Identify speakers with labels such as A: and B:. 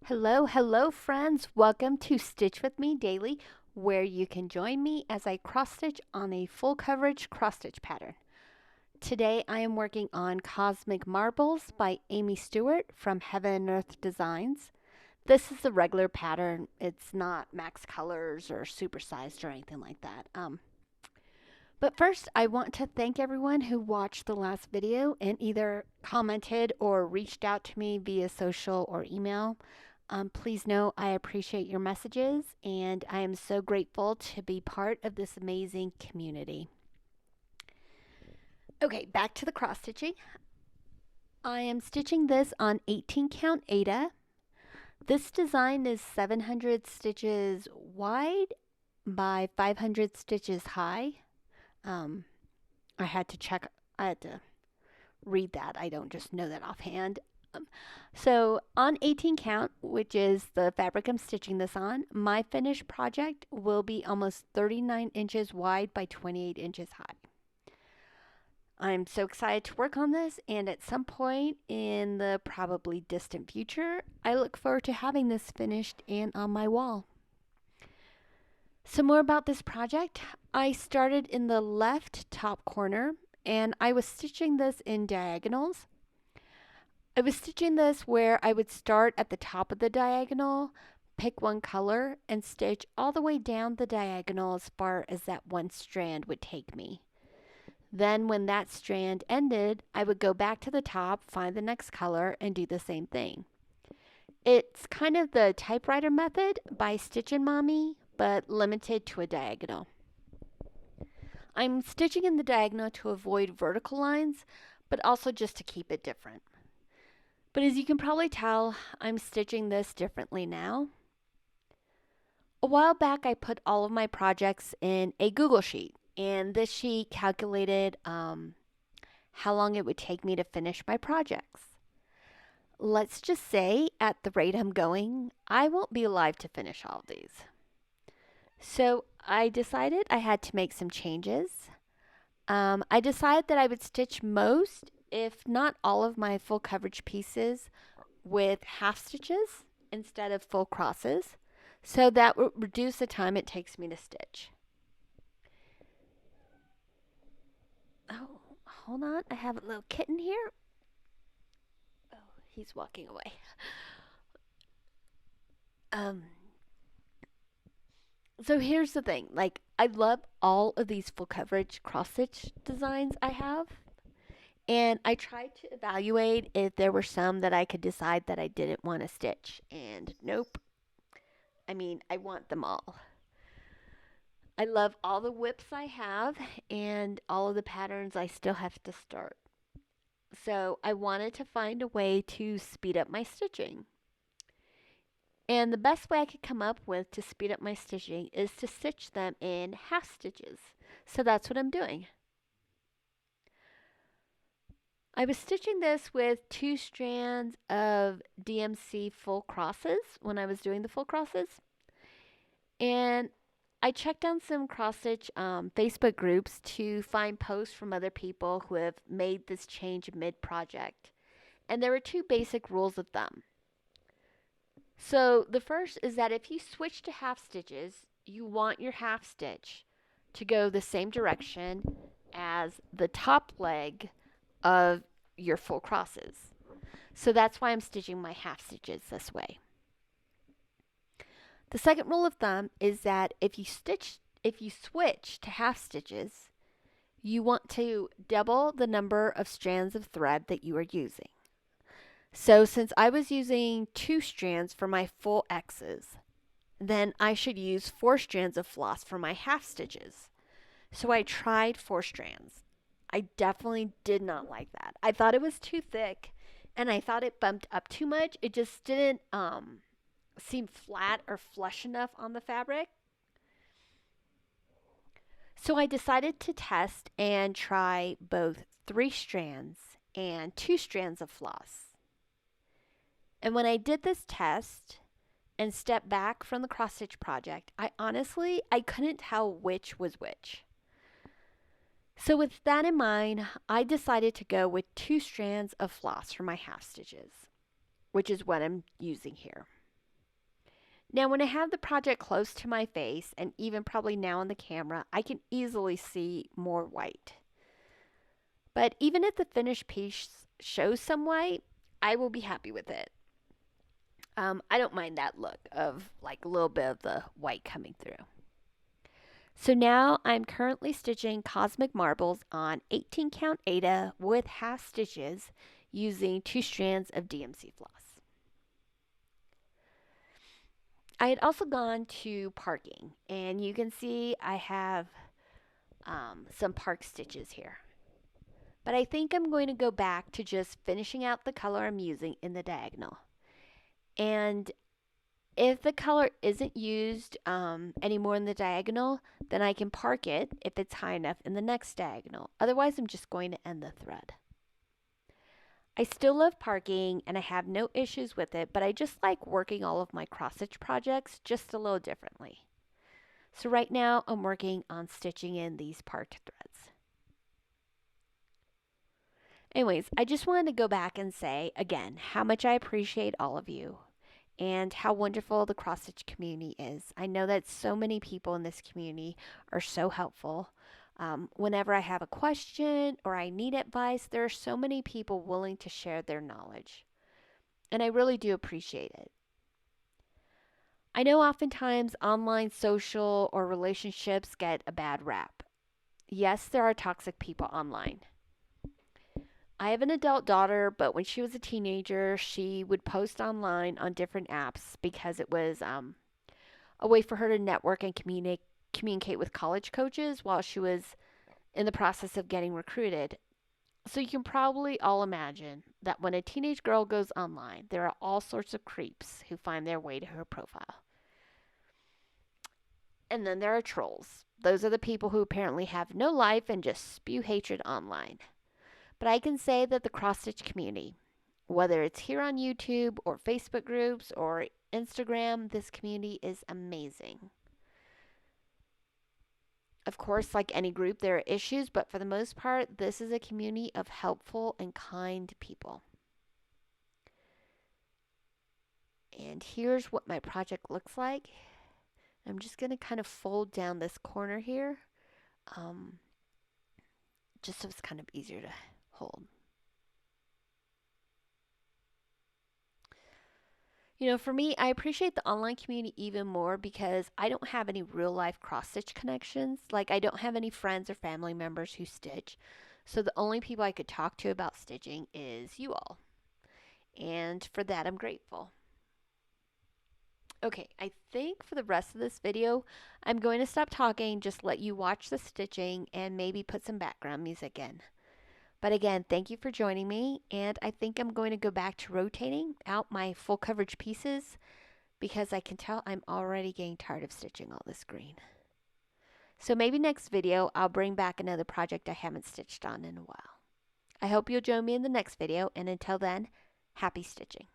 A: Hello, friends. Welcome to Stitch with Me Daily, where you can join me as I cross stitch on a full coverage cross stitch pattern. Today I am working on Cosmic Marbles by Aimee Stewart from Heaven and Earth Designs. This is the regular pattern. It's not max colors or supersized or anything like that. But first, I want to thank everyone who watched the last video and either commented or reached out to me via social or email. Please know I appreciate your messages and I am so grateful to be part of this amazing community. Okay, back to the cross stitching. I am stitching this on 18 count Aida. This design is 700 stitches wide by 500 stitches high. I had to read that. I don't just know that offhand. So on 18 count, which is the fabric I'm stitching this on, my finished project will be almost 39 inches wide by 28 inches high. I'm so excited to work on this, and at some point in the probably distant future, I look forward to having this finished and on my wall. Some more about this project. I started in the left top corner, and I was stitching this in diagonals. I was stitching this where I would start at the top of the diagonal, pick one color, and stitch all the way down the diagonal as far as that one strand would take me. Then when that strand ended, I would go back to the top, find the next color, and do the same thing. It's kind of the typewriter method by Stitchin' Mommy, but limited to a diagonal. I'm stitching in the diagonal to avoid vertical lines, but also just to keep it different. But as you can probably tell, I'm stitching this differently now. A while back, I put all of my projects in a Google Sheet, and this sheet calculated how long it would take me to finish my projects. Let's just say, at the rate I'm going, I won't be alive to finish all of these. So I decided I had to make some changes. I decided that I would stitch most, if not all of my full coverage pieces with half stitches instead of full crosses, so that would reduce the time it takes me to stitch. Oh, hold on, I have a little kitten here. Oh, he's walking away. So here's the thing, like, I love all of these full coverage cross stitch designs I have. And I tried to evaluate if there were some that I could decide that I didn't want to stitch. And nope. I mean, I want them all. I love all the whips I have and all of the patterns I still have to start. So I wanted to find a way to speed up my stitching. And the best way I could come up with to speed up my stitching is to stitch them in half stitches. So that's what I'm doing. I was stitching this with 2 strands of DMC full crosses when I was doing the full crosses. And I checked on some cross stitch Facebook groups to find posts from other people who have made this change mid-project. And there were 2 basic rules of thumb. So the first is that if you switch to half stitches, you want your half stitch to go the same direction as the top leg of your full crosses. So that's why I'm stitching my half stitches this way. The second rule of thumb is that if you switch to half stitches, you want to double the number of strands of thread that you are using. So since I was using 2 strands for my full X's, then I should use 4 strands of floss for my half stitches. So I tried 4 strands. I definitely did not like that. I thought it was too thick, and I thought it bumped up too much. It just didn't seem flat or flush enough on the fabric. So I decided to test and try both 3 strands and 2 strands of floss. And when I did this test and stepped back from the cross stitch project, I couldn't tell which was which. So with that in mind, I decided to go with 2 strands of floss for my half stitches, which is what I'm using here. Now when I have the project close to my face, and even probably now on the camera, I can easily see more white. But even if the finished piece shows some white, I will be happy with it. I don't mind that look of like a little bit of the white coming through. So now I'm currently stitching Cosmic Marbles on 18 count Aida with half stitches using 2 strands of DMC floss. I had also gone to parking, and you can see I have some park stitches here. But I think I'm going to go back to just finishing out the color I'm using in the diagonal. And if the color isn't used anymore in the diagonal, then I can park it if it's high enough in the next diagonal. Otherwise, I'm just going to end the thread. I still love parking and I have no issues with it, but I just like working all of my cross stitch projects just a little differently. So right now I'm working on stitching in these parked threads. Anyways, I just wanted to go back and say again how much I appreciate all of you and how wonderful the cross stitch community is. I know that so many people in this community are so helpful. Whenever I have a question or I need advice, there are so many people willing to share their knowledge. And I really do appreciate it. I know oftentimes online social or relationships get a bad rap. Yes, there are toxic people online. I have an adult daughter, but when she was a teenager, she would post online on different apps because it was a way for her to network and communicate with college coaches while she was in the process of getting recruited. So you can probably all imagine that when a teenage girl goes online, there are all sorts of creeps who find their way to her profile. And then there are trolls. Those are the people who apparently have no life and just spew hatred online. But I can say that the cross stitch community, whether it's here on YouTube or Facebook groups or Instagram, this community is amazing. Of course, like any group, there are issues, but for the most part, this is a community of helpful and kind people. And here's what my project looks like. I'm just going to kind of fold down this corner here, just so it's kind of easier to hold. You know, for me, I appreciate the online community even more because I don't have any real life cross stitch connections. Like, I don't have any friends or family members who stitch. So, the only people I could talk to about stitching is you all. And for that, I'm grateful. Okay, I think for the rest of this video, I'm going to stop talking, just let you watch the stitching, and maybe put some background music in. But again, thank you for joining me, and I think I'm going to go back to rotating out my full coverage pieces because I can tell I'm already getting tired of stitching all this green. So maybe next video I'll bring back another project I haven't stitched on in a while. I hope you'll join me in the next video, and until then, happy stitching.